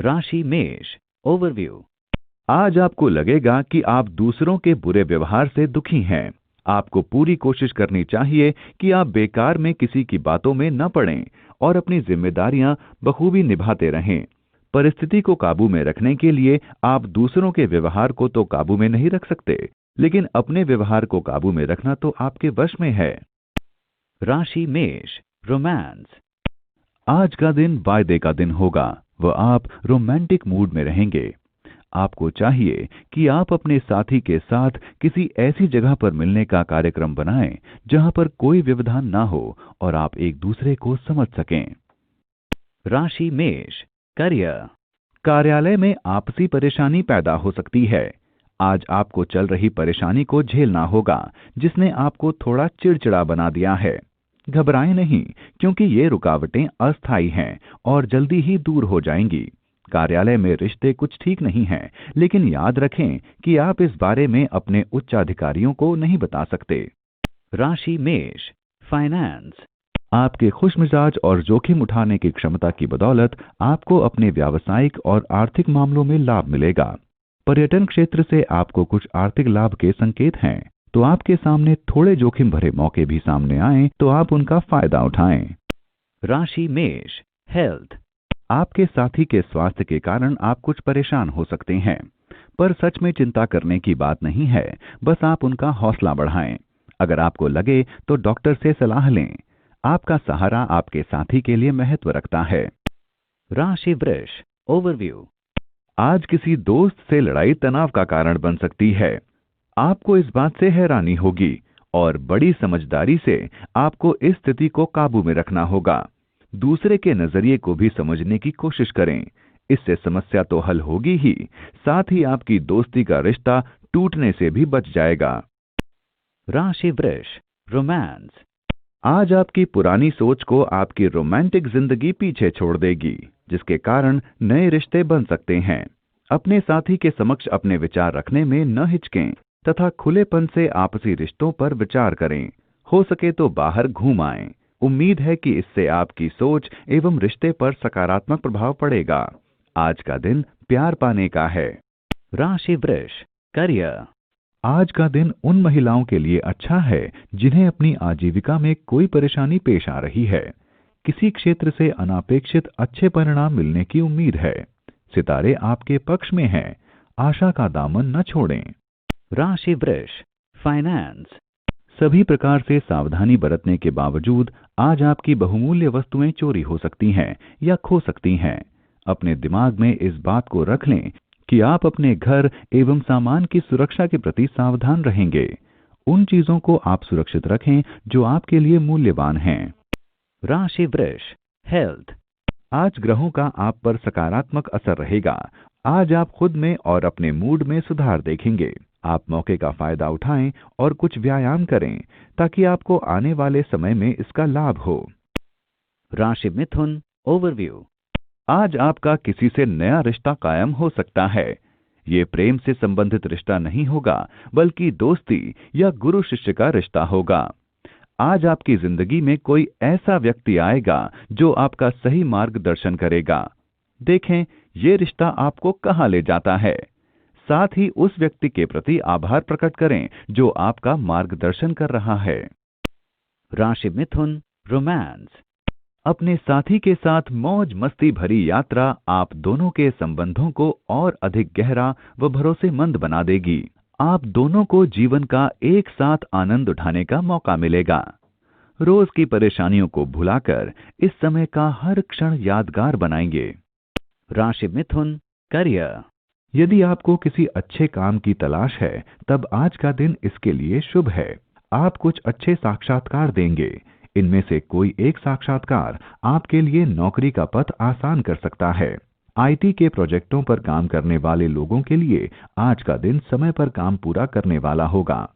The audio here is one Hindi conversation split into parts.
राशि मेष। ओवरव्यू। आज आपको लगेगा कि आप दूसरों के बुरे व्यवहार से दुखी हैं। आपको पूरी कोशिश करनी चाहिए कि आप बेकार में किसी की बातों में न पड़ें और अपनी जिम्मेदारियां बखूबी निभाते रहें। परिस्थिति को काबू में रखने के लिए आप दूसरों के व्यवहार को तो काबू में नहीं रख सकते, लेकिन अपने व्यवहार को काबू में रखना तो आपके वश में है। राशि मेष। रोमांस। आज का दिन वायदे का दिन होगा। वह आप रोमांटिक मूड में रहेंगे। आपको चाहिए कि आप अपने साथी के साथ किसी ऐसी जगह पर मिलने का कार्यक्रम बनाएं जहां पर कोई व्यवधान ना हो और आप एक दूसरे को समझ सकें। राशि मेष। करियर। कार्यालय में आपसी परेशानी पैदा हो सकती है। आज आपको चल रही परेशानी को झेलना होगा, जिसने आपको थोड़ा चिड़चिड़ा बना दिया है। घबराएं नहीं, क्योंकि ये रुकावटें अस्थायी हैं और जल्दी ही दूर हो जाएंगी। कार्यालय में रिश्ते कुछ ठीक नहीं हैं, लेकिन याद रखें कि आप इस बारे में अपने उच्चाधिकारियों को नहीं बता सकते। राशि मेष। फाइनेंस। आपके खुशमिजाज और जोखिम उठाने की क्षमता की बदौलत आपको अपने व्यावसायिक और आर्थिक मामलों में लाभ मिलेगा। पर्यटन क्षेत्र से आपको कुछ आर्थिक लाभ के संकेत हैं, तो आपके सामने थोड़े जोखिम भरे मौके भी सामने आएं तो आप उनका फायदा उठाएं। राशि मेष। हेल्थ। आपके साथी के स्वास्थ्य के कारण आप कुछ परेशान हो सकते हैं, पर सच में चिंता करने की बात नहीं है। बस आप उनका हौसला बढ़ाएं। अगर आपको लगे तो डॉक्टर से सलाह लें। आपका सहारा आपके साथी के लिए महत्व रखता है। राशि वृष। ओवरव्यू। आज किसी दोस्त से लड़ाई तनाव का कारण बन सकती है। आपको इस बात से हैरानी होगी और बड़ी समझदारी से आपको इस स्थिति को काबू में रखना होगा। दूसरे के नजरिए को भी समझने की कोशिश करें। इससे समस्या तो हल होगी ही, साथ ही आपकी दोस्ती का रिश्ता टूटने से भी बच जाएगा। राशि वृष। रोमांस। आज आपकी पुरानी सोच को आपकी रोमांटिक जिंदगी पीछे छोड़ देगी, जिसके कारण नए रिश्ते बन सकते हैं। अपने साथी के समक्ष अपने विचार रखने में न हिचकें तथा खुलेपन से आपसी रिश्तों पर विचार करें। हो सके तो बाहर घूम आएं। उम्मीद है कि इससे आपकी सोच एवं रिश्ते पर सकारात्मक प्रभाव पड़ेगा। आज का दिन प्यार पाने का है। राशि वृष। करियर। आज का दिन उन महिलाओं के लिए अच्छा है जिन्हें अपनी आजीविका में कोई परेशानी पेश आ रही है। किसी क्षेत्र से अनापेक्षित अच्छे परिणाम मिलने की उम्मीद है। सितारे आपके पक्ष में हैं। आशा का दामन न छोड़ें। राशि वृष। फाइनेंस। सभी प्रकार से सावधानी बरतने के बावजूद आज आपकी बहुमूल्य वस्तुएं चोरी हो सकती हैं या खो सकती हैं। अपने दिमाग में इस बात को रख लें कि आप अपने घर एवं सामान की सुरक्षा के प्रति सावधान रहेंगे। उन चीजों को आप सुरक्षित रखें जो आपके लिए मूल्यवान हैं। राशि वृष। हेल्थ। आज ग्रहों का आप पर सकारात्मक असर रहेगा। आज आप खुद में और अपने मूड में सुधार देखेंगे। आप मौके का फायदा उठाएं और कुछ व्यायाम करें ताकि आपको आने वाले समय में इसका लाभ हो। राशि मिथुन। ओवरव्यू। आज आपका किसी से नया रिश्ता कायम हो सकता है। ये प्रेम से संबंधित रिश्ता नहीं होगा, बल्कि दोस्ती या गुरु शिष्य का रिश्ता होगा। आज आपकी जिंदगी में कोई ऐसा व्यक्ति आएगा जो आपका सही मार्गदर्शन करेगा। देखें ये रिश्ता आपको कहां ले जाता है। साथ ही उस व्यक्ति के प्रति आभार प्रकट करें जो आपका मार्गदर्शन कर रहा है। राशि मिथुन। रोमांस। अपने साथी के साथ मौज मस्ती भरी यात्रा आप दोनों के संबंधों को और अधिक गहरा व भरोसेमंद बना देगी। आप दोनों को जीवन का एक साथ आनंद उठाने का मौका मिलेगा। रोज की परेशानियों को भुलाकर इस समय का हर क्षण यादगार बनाएंगे। राशि मिथुन। करियर। यदि आपको किसी अच्छे काम की तलाश है, तब आज का दिन इसके लिए शुभ है। आप कुछ अच्छे साक्षात्कार देंगे। इनमें से कोई एक साक्षात्कार आपके लिए नौकरी का पथ आसान कर सकता है। आईटी के प्रोजेक्टों पर काम करने वाले लोगों के लिए आज का दिन समय पर काम पूरा करने वाला होगा।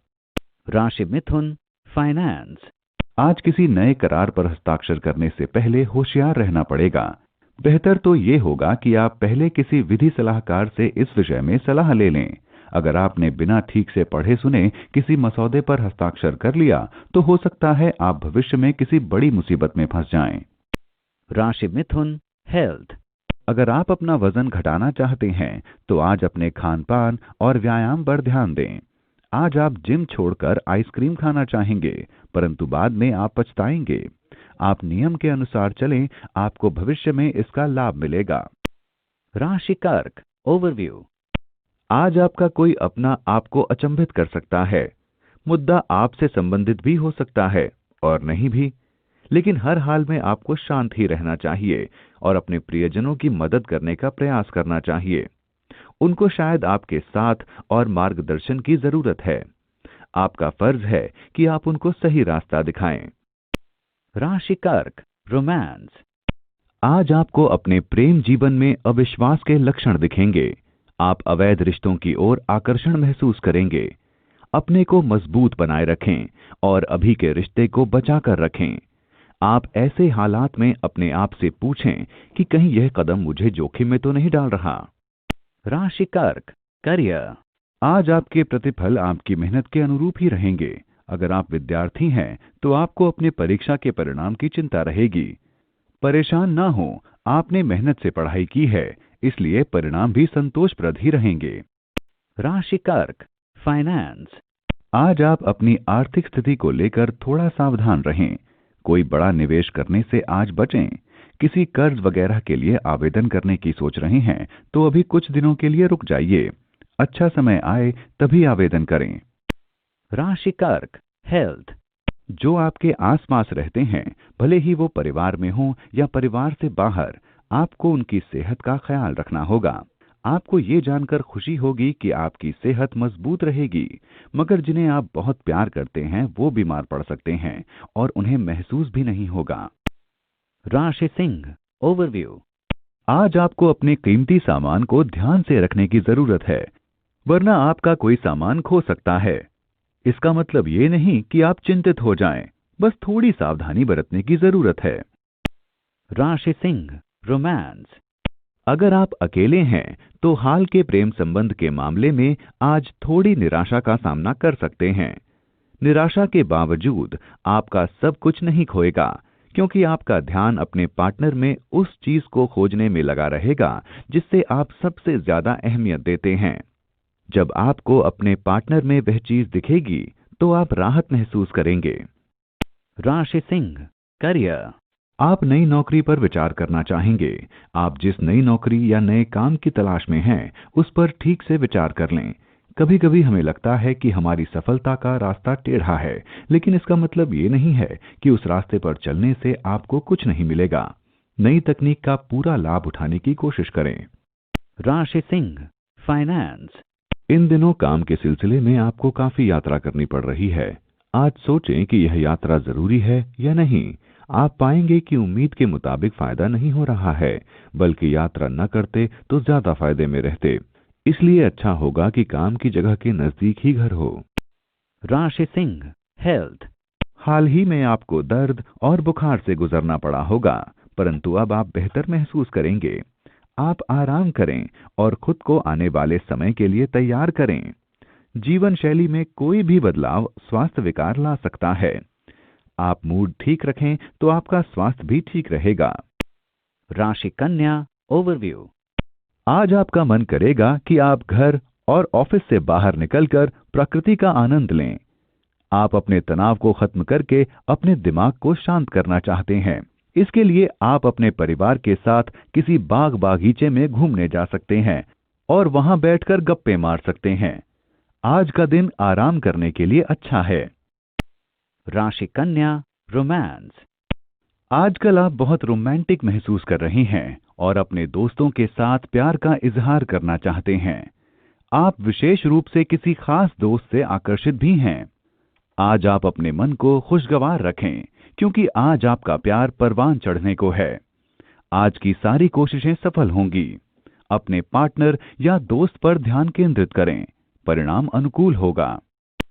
राशि मिथुन। फाइनेंस। आज किसी नए करार पर हस्ताक्षर करने से पहले होशियार रहना पड़ेगा। बेहतर तो ये होगा कि आप पहले किसी विधि सलाहकार से इस विषय में सलाह ले लें। अगर आपने बिना ठीक से पढ़े सुने किसी मसौदे पर हस्ताक्षर कर लिया तो हो सकता है आप भविष्य में किसी बड़ी मुसीबत में फंस जाएं। राशि मिथुन। हेल्थ। अगर आप अपना वजन घटाना चाहते हैं तो आज अपने खान पान और व्यायाम पर ध्यान दें। आज आप जिम छोड़कर आइसक्रीम खाना चाहेंगे, परंतु बाद में आप पछताएंगे। आप नियम के अनुसार चलें, आपको भविष्य में इसका लाभ मिलेगा। राशि कर्क ओवरव्यू। आज आपका कोई अपना आपको अचंभित कर सकता है। मुद्दा आपसे संबंधित भी हो सकता है और नहीं भी, लेकिन हर हाल में आपको शांत ही रहना चाहिए और अपने प्रियजनों की मदद करने का प्रयास करना चाहिए। उनको शायद आपके साथ और मार्गदर्शन की जरूरत है। आपका फर्ज है कि आप उनको सही रास्ता दिखाएं। राशि कर्क रोमांस। आज आपको अपने प्रेम जीवन में अविश्वास के लक्षण दिखेंगे। आप अवैध रिश्तों की ओर आकर्षण महसूस करेंगे। अपने को मजबूत बनाए रखें और अभी के रिश्ते को बचाकर रखें। आप ऐसे हालात में अपने आप से पूछें कि कहीं यह कदम मुझे जोखिम में तो नहीं डाल रहा। राशि कर्क करियर। आज आपके प्रतिफल आपकी मेहनत के अनुरूप ही रहेंगे। अगर आप विद्यार्थी हैं तो आपको अपने परीक्षा के परिणाम की चिंता रहेगी। परेशान ना हो, आपने मेहनत से पढ़ाई की है, इसलिए परिणाम भी संतोषप्रद ही रहेंगे। राशि कर्क फाइनेंस। आज आप अपनी आर्थिक स्थिति को लेकर थोड़ा सावधान रहें। कोई बड़ा निवेश करने से आज बचें। किसी कर्ज वगैरह के लिए आवेदन करने की सोच रहे हैं तो अभी कुछ दिनों के लिए रुक जाइए। अच्छा समय आए तभी आवेदन करें। राशि कर्क हेल्थ। जो आपके आसपास रहते हैं, भले ही वो परिवार में हो या परिवार से बाहर, आपको उनकी सेहत का ख्याल रखना होगा। आपको ये जानकर खुशी होगी कि आपकी सेहत मजबूत रहेगी, मगर जिन्हें आप बहुत प्यार करते हैं वो बीमार पड़ सकते हैं और उन्हें महसूस भी नहीं होगा। राशि सिंह ओवरव्यू। आज आपको अपने कीमती सामान को ध्यान से रखने की जरूरत है, वरना आपका कोई सामान खो सकता है। इसका मतलब ये नहीं कि आप चिंतित हो जाएं, बस थोड़ी सावधानी बरतने की जरूरत है। राशि सिंह रोमांस। अगर आप अकेले हैं तो हाल के प्रेम संबंध के मामले में आज थोड़ी निराशा का सामना कर सकते हैं। निराशा के बावजूद आपका सब कुछ नहीं खोएगा, क्योंकि आपका ध्यान अपने पार्टनर में उस चीज को खोजने में लगा रहेगा जिससे आप सबसे ज्यादा अहमियत देते हैं। जब आपको अपने पार्टनर में वह चीज दिखेगी तो आप राहत महसूस करेंगे। राशि सिंह करियर। आप नई नौकरी पर विचार करना चाहेंगे। आप जिस नई नौकरी या नए काम की तलाश में हैं, उस पर ठीक से विचार कर लें। कभी कभी हमें लगता है कि हमारी सफलता का रास्ता टेढ़ा है, लेकिन इसका मतलब ये नहीं है कि उस रास्ते पर चलने से आपको कुछ नहीं मिलेगा। नई तकनीक का पूरा लाभ उठाने की कोशिश करें। राशि सिंह फाइनेंस। इन दिनों काम के सिलसिले में आपको काफी यात्रा करनी पड़ रही है। आज सोचें कि यह यात्रा जरूरी है या नहीं। आप पाएंगे कि उम्मीद के मुताबिक फायदा नहीं हो रहा है, बल्कि यात्रा न करते तो ज्यादा फायदे में रहते। इसलिए अच्छा होगा कि काम की जगह के नजदीक ही घर हो। राशि सिंह हेल्थ। हाल ही में आपको दर्द और बुखार से गुजरना पड़ा होगा, परंतु अब आप बेहतर महसूस करेंगे। आप आराम करें और खुद को आने वाले समय के लिए तैयार करें। जीवन शैली में कोई भी बदलाव स्वास्थ्य विकार ला सकता है। आप मूड ठीक रखें तो आपका स्वास्थ्य भी ठीक रहेगा। राशि कन्या ओवरव्यू। आज आपका मन करेगा कि आप घर और ऑफिस से बाहर निकलकर प्रकृति का आनंद लें। आप अपने तनाव को खत्म करके अपने दिमाग को शांत करना चाहते हैं। इसके लिए आप अपने परिवार के साथ किसी बाग बागीचे में घूमने जा सकते हैं और वहां बैठकर गप्पे मार सकते हैं। आज का दिन आराम करने के लिए अच्छा है। राशि कन्या रोमांस। आजकल आप बहुत रोमांटिक महसूस कर रही हैं और अपने दोस्तों के साथ प्यार का इजहार करना चाहते हैं। आप विशेष रूप से किसी खास दोस्त से आकर्षित भी हैं। आज आप अपने मन को खुशगवार रखें, क्योंकि आज आपका प्यार परवान चढ़ने को है। आज की सारी कोशिशें सफल होंगी। अपने पार्टनर या दोस्त पर ध्यान केंद्रित करें, परिणाम अनुकूल होगा।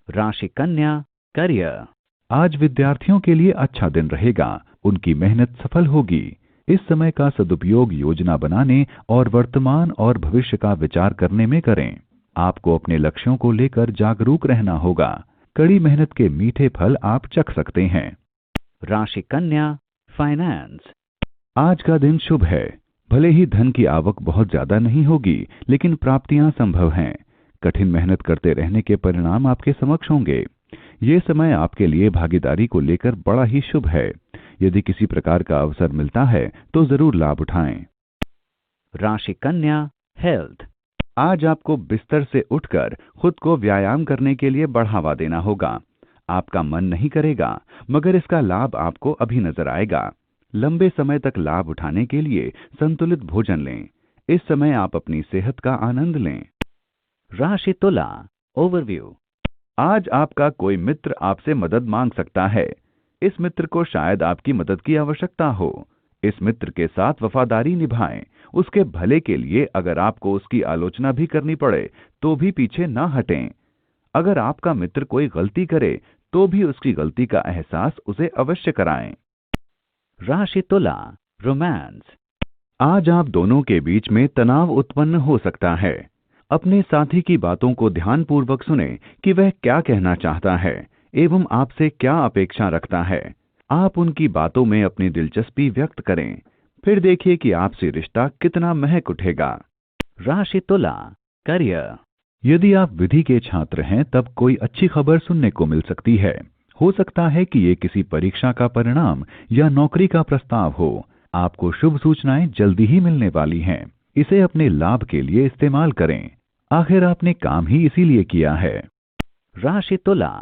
राशि कन्या करियर। आज विद्यार्थियों के लिए अच्छा दिन रहेगा, उनकी मेहनत सफल होगी। इस समय का सदुपयोग योजना बनाने और वर्तमान और भविष्य का विचार करने में करें। आपको अपने लक्ष्यों को लेकर जागरूक रहना होगा। कड़ी मेहनत के मीठे फल आप चख सकते हैं। राशि कन्या फाइनेंस। आज का दिन शुभ है। भले ही धन की आवक बहुत ज्यादा नहीं होगी, लेकिन प्राप्तियां संभव हैं। कठिन मेहनत करते रहने के परिणाम आपके समक्ष होंगे। ये समय आपके लिए भागीदारी को लेकर बड़ा ही शुभ है। यदि किसी प्रकार का अवसर मिलता है तो जरूर लाभ उठाएं। राशि कन्या, हेल्थ। आज आपको बिस्तर से उठकर खुद को व्यायाम करने के लिए बढ़ावा देना होगा। आपका मन नहीं करेगा, मगर इसका लाभ आपको अभी नजर आएगा। लंबे समय तक लाभ उठाने के लिए संतुलित भोजन लें। इस समय आप अपनी सेहत का आनंद लें। राशि तुला, ओवरव्यू। आज आपका कोई मित्र आपसे मदद मांग सकता है। इस मित्र को शायद आपकी मदद की आवश्यकता हो। इस मित्र के साथ वफादारी निभाएं। उसके भले के लिए अगर आपको उसकी आलोचना भी करनी पड़े तो भी पीछे ना हटें। अगर आपका मित्र कोई गलती करे तो भी उसकी गलती का एहसास उसे अवश्य कराएं। राशि तुला, रोमांस। आज आप दोनों के बीच में तनाव उत्पन्न हो सकता है। अपने साथी की बातों को ध्यानपूर्वक सुनें कि वह क्या कहना चाहता है एवं आपसे क्या अपेक्षा रखता है। आप उनकी बातों में अपनी दिलचस्पी व्यक्त करें, फिर देखिए कि आपसे रिश्ता कितना महक उठेगा। राशि तुला, करियर। यदि आप विधि के छात्र हैं तब कोई अच्छी खबर सुनने को मिल सकती है। हो सकता है कि ये किसी परीक्षा का परिणाम या नौकरी का प्रस्ताव हो। आपको शुभ सूचनाएं जल्दी ही मिलने वाली हैं। इसे अपने लाभ के लिए इस्तेमाल करें। आखिर आपने काम ही इसीलिए किया है। राशि तुला,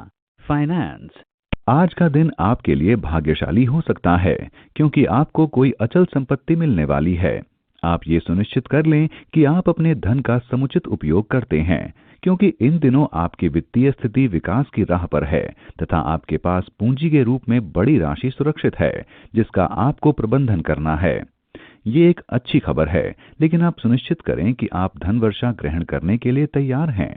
फाइनेंस। आज का दिन आपके लिए भाग्यशाली हो सकता है क्योंकि आपको कोई अचल संपत्ति मिलने वाली है। आप ये सुनिश्चित कर लें कि आप अपने धन का समुचित उपयोग करते हैं, क्योंकि इन दिनों आपकी वित्तीय स्थिति विकास की राह पर है तथा आपके पास पूंजी के रूप में बड़ी राशि सुरक्षित है जिसका आपको प्रबंधन करना है। ये एक अच्छी खबर है, लेकिन आप सुनिश्चित करें कि आप धन वर्षा ग्रहण करने के लिए तैयार हैं।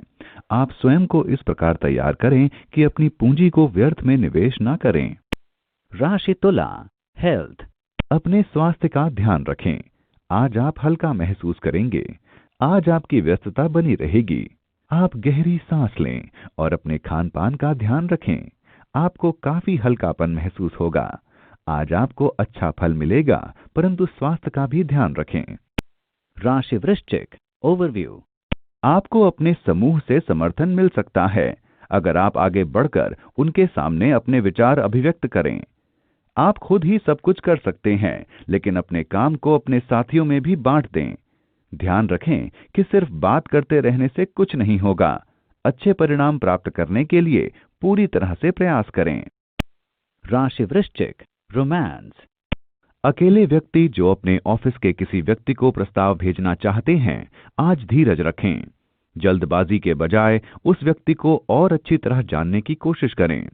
आप स्वयं को इस प्रकार तैयार करें कि अपनी पूंजी को व्यर्थ में निवेश न करें। राशि तुला, हेल्थ। अपने स्वास्थ्य का ध्यान रखें। आज आप हल्का महसूस करेंगे। आज आपकी व्यस्तता बनी रहेगी। आप गहरी सांस लें और अपने खान पान का ध्यान रखें। आपको काफी हल्कापन महसूस होगा। आज आपको अच्छा फल मिलेगा, परंतु स्वास्थ्य का भी ध्यान रखें। राशि वृश्चिक, ओवरव्यू। आपको अपने समूह से समर्थन मिल सकता है अगर आप आगे बढ़कर उनके सामने अपने विचार अभिव्यक्त करें। आप खुद ही सब कुछ कर सकते हैं, लेकिन अपने काम को अपने साथियों में भी बांट दें। ध्यान रखें कि सिर्फ बात करते रहने से कुछ नहीं होगा। अच्छे परिणाम प्राप्त करने के लिए पूरी तरह से प्रयास करें। राशि वृश्चिक, रोमांस। अकेले व्यक्ति जो अपने ऑफिस के किसी व्यक्ति को प्रस्ताव भेजना चाहते हैं, आज धीरज रखें। जल्दबाजी के बजाय उस व्यक्ति को और अच्छी तरह जानने की कोशिश करें।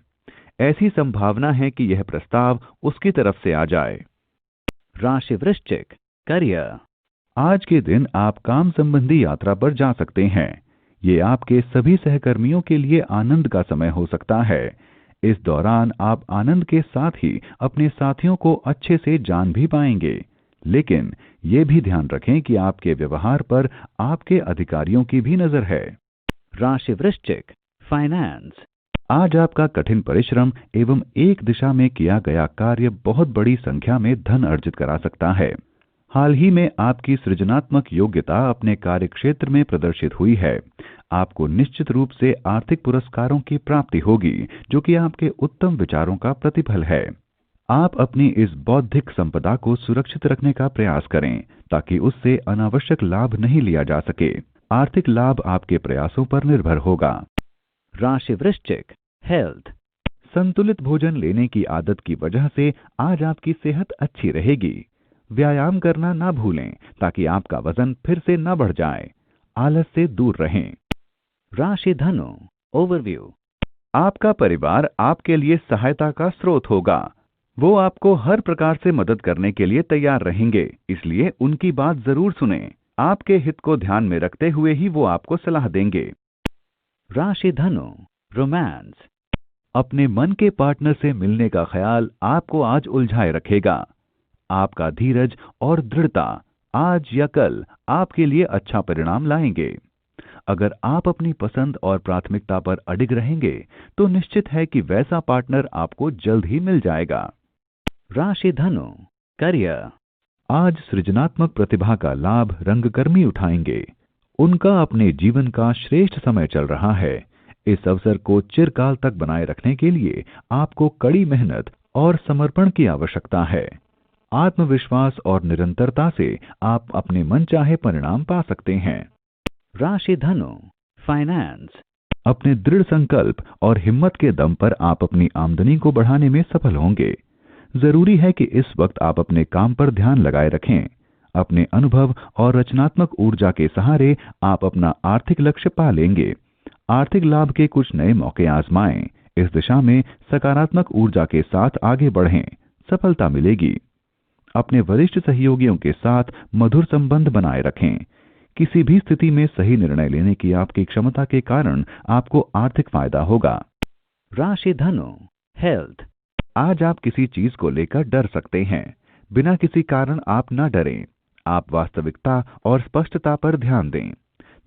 ऐसी संभावना है कि यह प्रस्ताव उसकी तरफ से आ जाए। राशि वृश्चिक, करियर। आज के दिन आप काम संबंधी यात्रा पर जा सकते हैं। ये आपके सभी सहकर्मियों के लिए आनंद का समय हो सकता है। इस दौरान आप आनंद के साथ ही अपने साथियों को अच्छे से जान भी पाएंगे, लेकिन ये भी ध्यान रखें कि आपके व्यवहार पर आपके अधिकारियों की भी नजर है। राशि वृश्चिक, फाइनेंस। आज आपका कठिन परिश्रम एवं एक दिशा में किया गया कार्य बहुत बड़ी संख्या में धन अर्जित करा सकता है। हाल ही में आपकी सृजनात्मक योग्यता अपने कार्यक्षेत्र में प्रदर्शित हुई है। आपको निश्चित रूप से आर्थिक पुरस्कारों की प्राप्ति होगी, जो कि आपके उत्तम विचारों का प्रतिफल है। आप अपनी इस बौद्धिक संपदा को सुरक्षित रखने का प्रयास करें ताकि उससे अनावश्यक लाभ नहीं लिया जा सके। आर्थिक लाभ आपके प्रयासों पर निर्भर होगा। राशि वृश्चिक, हेल्थ। संतुलित भोजन लेने की आदत की वजह से आज आपकी सेहत अच्छी रहेगी। व्यायाम करना ना भूलें ताकि आपका वजन फिर से न बढ़ जाए। आलस से दूर रहें। राशि धनु, ओवरव्यू। आपका परिवार आपके लिए सहायता का स्रोत होगा। वो आपको हर प्रकार से मदद करने के लिए तैयार रहेंगे, इसलिए उनकी बात जरूर सुनें। आपके हित को ध्यान में रखते हुए ही वो आपको सलाह देंगे। राशि धनु, रोमांस। अपने मन के पार्टनर से मिलने का ख्याल आपको आज उलझाए रखेगा। आपका धीरज और दृढ़ता आज या कल आपके लिए अच्छा परिणाम लाएंगे। अगर आप अपनी पसंद और प्राथमिकता पर अडिग रहेंगे तो निश्चित है कि वैसा पार्टनर आपको जल्द ही मिल जाएगा। राशि धनु, करियर। आज सृजनात्मक प्रतिभा का लाभ रंगकर्मी उठाएंगे। उनका अपने जीवन का श्रेष्ठ समय चल रहा है। इस अवसर को चिरकाल तक बनाए रखने के लिए आपको कड़ी मेहनत और समर्पण की आवश्यकता है। आत्मविश्वास और निरंतरता से आप अपने मनचाहे परिणाम पा सकते हैं। राशि धनु, फाइनेंस। अपने दृढ़ संकल्प और हिम्मत के दम पर आप अपनी आमदनी को बढ़ाने में सफल होंगे। जरूरी है कि इस वक्त आप अपने काम पर ध्यान लगाए रखें। अपने अनुभव और रचनात्मक ऊर्जा के सहारे आप अपना आर्थिक लक्ष्य पा लेंगे। आर्थिक लाभ के कुछ नए मौके आजमाएं। इस दिशा में सकारात्मक ऊर्जा के साथ आगे बढ़ें, सफलता मिलेगी। अपने वरिष्ठ सहयोगियों के साथ मधुर संबंध बनाए रखें। किसी भी स्थिति में सही निर्णय लेने की आपकी क्षमता के कारण आपको आर्थिक फायदा होगा। राशि धनु, हेल्थ। आज आप किसी चीज को लेकर डर सकते हैं। बिना किसी कारण आप न डरें। आप वास्तविकता और स्पष्टता पर ध्यान दें।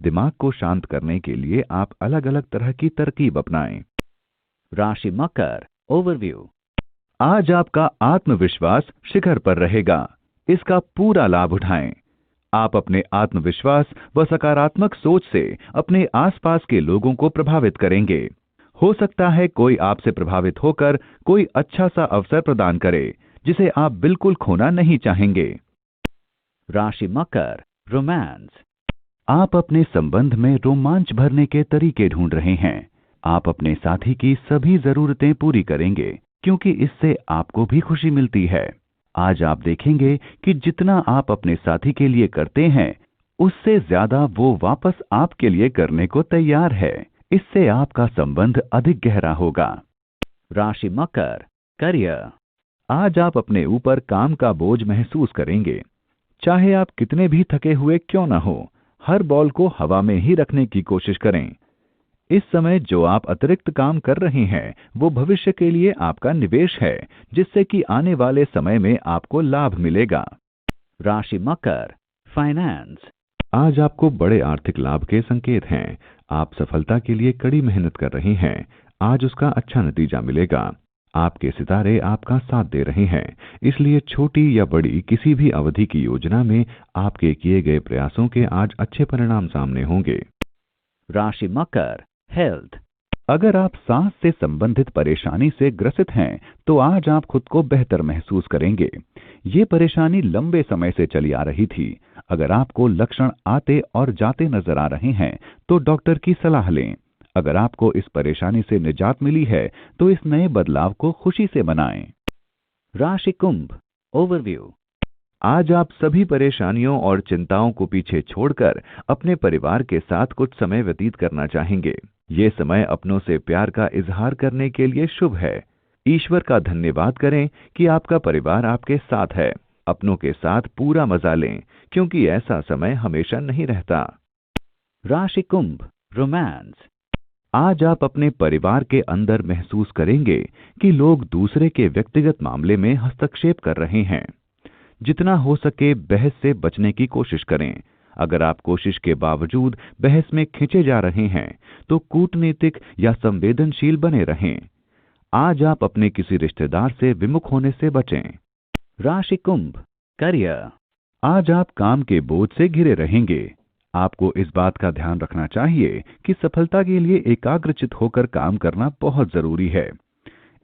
दिमाग को शांत करने के लिए आप अलग अलग तरह की तरकीब अपनाएं। राशि मकर, ओवरव्यू। आज आपका आत्मविश्वास शिखर पर रहेगा। इसका पूरा लाभ उठाएं। आप अपने आत्मविश्वास व सकारात्मक सोच से अपने आसपास के लोगों को प्रभावित करेंगे। हो सकता है कोई आपसे प्रभावित होकर कोई अच्छा सा अवसर प्रदान करे, जिसे आप बिल्कुल खोना नहीं चाहेंगे। राशि मकर, रोमांस। आप अपने संबंध में रोमांच भरने के तरीके ढूंढ रहे हैं। आप अपने साथी की सभी जरूरतें पूरी करेंगे, क्योंकि इससे आपको भी खुशी मिलती है। आज आप देखेंगे कि जितना आप अपने साथी के लिए करते हैं, उससे ज्यादा वो वापस आपके लिए करने को तैयार है। इससे आपका संबंध अधिक गहरा होगा। राशि मकर, करियर। आज आप अपने ऊपर काम का बोझ महसूस करेंगे। चाहे आप कितने भी थके हुए क्यों न हो, हर बॉल को हवा में ही रखने की कोशिश करें। इस समय जो आप अतिरिक्त काम कर रहे हैं, वो भविष्य के लिए आपका निवेश है, जिससे कि आने वाले समय में आपको लाभ मिलेगा। राशि मकर, फाइनेंस। आज आपको बड़े आर्थिक लाभ के संकेत हैं। आप सफलता के लिए कड़ी मेहनत कर रहे हैं। आज उसका अच्छा नतीजा मिलेगा। आपके सितारे आपका साथ दे रहे हैं, इसलिए छोटी या बड़ी किसी भी अवधि की योजना में आपके किए गए प्रयासों के आज अच्छे परिणाम सामने होंगे। राशि मकर, हेल्थ। अगर आप सांस से संबंधित परेशानी से ग्रसित हैं, तो आज आप खुद को बेहतर महसूस करेंगे। ये परेशानी लंबे समय से चली आ रही थी। अगर आपको लक्षण आते और जाते नजर आ रहे हैं, तो डॉक्टर की सलाह लें। अगर आपको इस परेशानी से निजात मिली है, तो इस नए बदलाव को खुशी से मनाएं। राशि कुंभ, ओवरव्यू। आज आप सभी परेशानियों और चिंताओं को पीछे छोड़कर अपने परिवार के साथ कुछ समय व्यतीत करना चाहेंगे। ये समय अपनों से प्यार का इजहार करने के लिए शुभ है। ईश्वर का धन्यवाद करें कि आपका परिवार आपके साथ है। अपनों के साथ पूरा मजा लें, क्योंकि ऐसा समय हमेशा नहीं रहता। राशि कुंभ, रोमांस। आज आप अपने परिवार के अंदर महसूस करेंगे कि लोग दूसरे के व्यक्तिगत मामले में हस्तक्षेप कर रहे हैं। जितना हो सके बहस से बचने की कोशिश करें। अगर आप कोशिश के बावजूद बहस में खींचे जा रहे हैं, तो कूटनीतिक या संवेदनशील बने रहें। आज आप अपने किसी रिश्तेदार से विमुख होने से बचें। राशि कुंभ, करियर। आज आप काम के बोझ से घिरे रहेंगे। आपको इस बात का ध्यान रखना चाहिए कि सफलता के लिए एकाग्रचित होकर काम करना बहुत जरूरी है।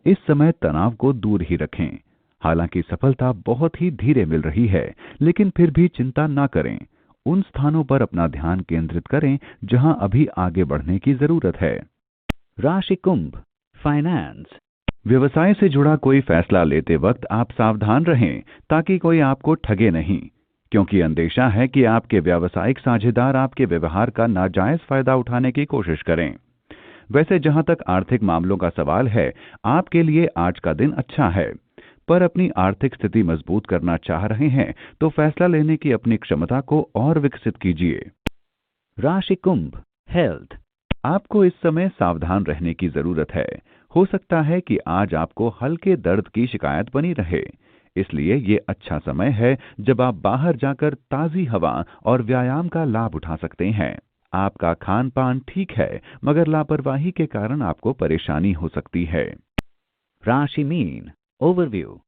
इस समय तनाव को दूर ही रखें। हालांकि सफलता बहुत ही धीरे मिल रही है, लेकिन फिर भी चिंता ना करें। उन स्थानों पर अपना ध्यान केंद्रित करें जहां अभी आगे बढ़ने की जरूरत है। राशि कुंभ, फाइनेंस। व्यवसाय से जुड़ा कोई फैसला लेते वक्त आप सावधान रहें, ताकि कोई आपको ठगे नहीं, क्योंकि अंदेशा है कि आपके व्यावसायिक साझेदार आपके व्यवहार का नाजायज फायदा उठाने की कोशिश करें। वैसे जहां तक आर्थिक मामलों का सवाल है, आपके लिए आज का दिन अच्छा है, पर अपनी आर्थिक स्थिति मजबूत करना चाह रहे हैं, तो फैसला लेने की अपनी क्षमता को और विकसित कीजिए। राशि कुंभ, हेल्थ। आपको इस समय सावधान रहने की जरूरत है। हो सकता है कि आज आपको हल्के दर्द की शिकायत बनी रहे, इसलिए ये अच्छा समय है जब आप बाहर जाकर ताजी हवा और व्यायाम का लाभ उठा सकते हैं। आपका खान पान ठीक है, मगर लापरवाही के कारण आपको परेशानी हो सकती है। राशि मीन, ओवरव्यू।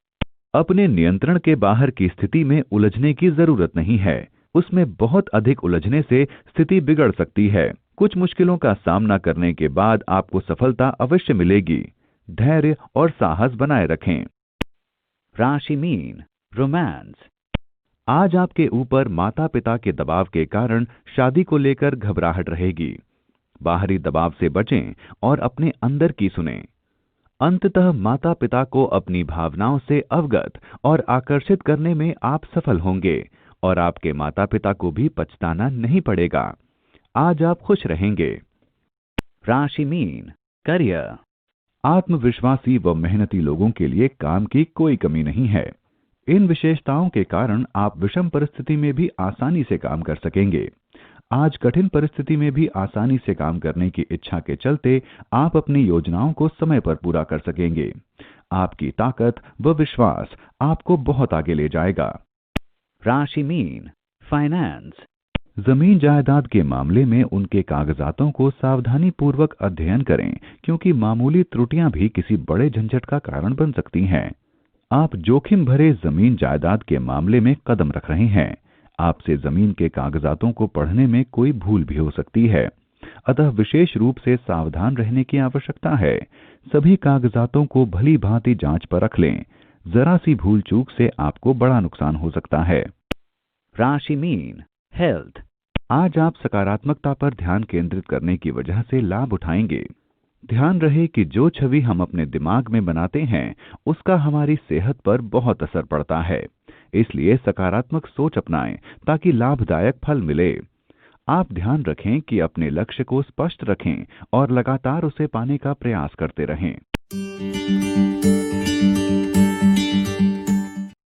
अपने नियंत्रण के बाहर की स्थिति में उलझने की जरूरत नहीं है। उसमें बहुत अधिक उलझने से स्थिति बिगड़ सकती है। कुछ मुश्किलों का सामना करने के बाद आपको सफलता अवश्य मिलेगी। धैर्य और साहस बनाए रखें। राशि मीन, रोमांस। आज आपके ऊपर माता पिता के दबाव के कारण शादी को लेकर घबराहट रहेगी। बाहरी दबाव से बचें और अपने अंदर की सुनें। अंततः माता पिता को अपनी भावनाओं से अवगत और आकर्षित करने में आप सफल होंगे और आपके माता पिता को भी पछताना नहीं पड़ेगा। आज आप खुश रहेंगे। राशि मीन, करियर। आत्मविश्वासी व मेहनती लोगों के लिए काम की कोई कमी नहीं है। इन विशेषताओं के कारण आप विषम परिस्थिति में भी आसानी से काम कर सकेंगे। आज कठिन परिस्थिति में भी आसानी से काम करने की इच्छा के चलते आप अपनी योजनाओं को समय पर पूरा कर सकेंगे। आपकी ताकत व विश्वास आपको बहुत आगे ले जाएगा। राशि मीन, फाइनेंस। जमीन जायदाद के मामले में उनके कागजातों को सावधानी पूर्वक अध्ययन करें, क्योंकि मामूली त्रुटियां भी किसी बड़े झंझट का कारण बन सकती हैं। आप जोखिम भरे जमीन जायदाद के मामले में कदम रख रहे हैं। आपसे जमीन के कागजातों को पढ़ने में कोई भूल भी हो सकती है, अतः विशेष रूप से सावधान रहने की आवश्यकता है। सभी कागजातों को भली भांति जांच पर रख लें। जरा सी भूल चूक से आपको बड़ा नुकसान हो सकता है। राशि मीन, हेल्थ। आज आप सकारात्मकता पर ध्यान केंद्रित करने की वजह से लाभ उठाएंगे। ध्यान रहे कि जो छवि हम अपने दिमाग में बनाते हैं उसका हमारी सेहत पर बहुत असर पड़ता है। इसलिए सकारात्मक सोच अपनाएं ताकि लाभदायक फल मिले। आप ध्यान रखें कि अपने लक्ष्य को स्पष्ट रखें और लगातार उसे पाने का प्रयास करते रहें।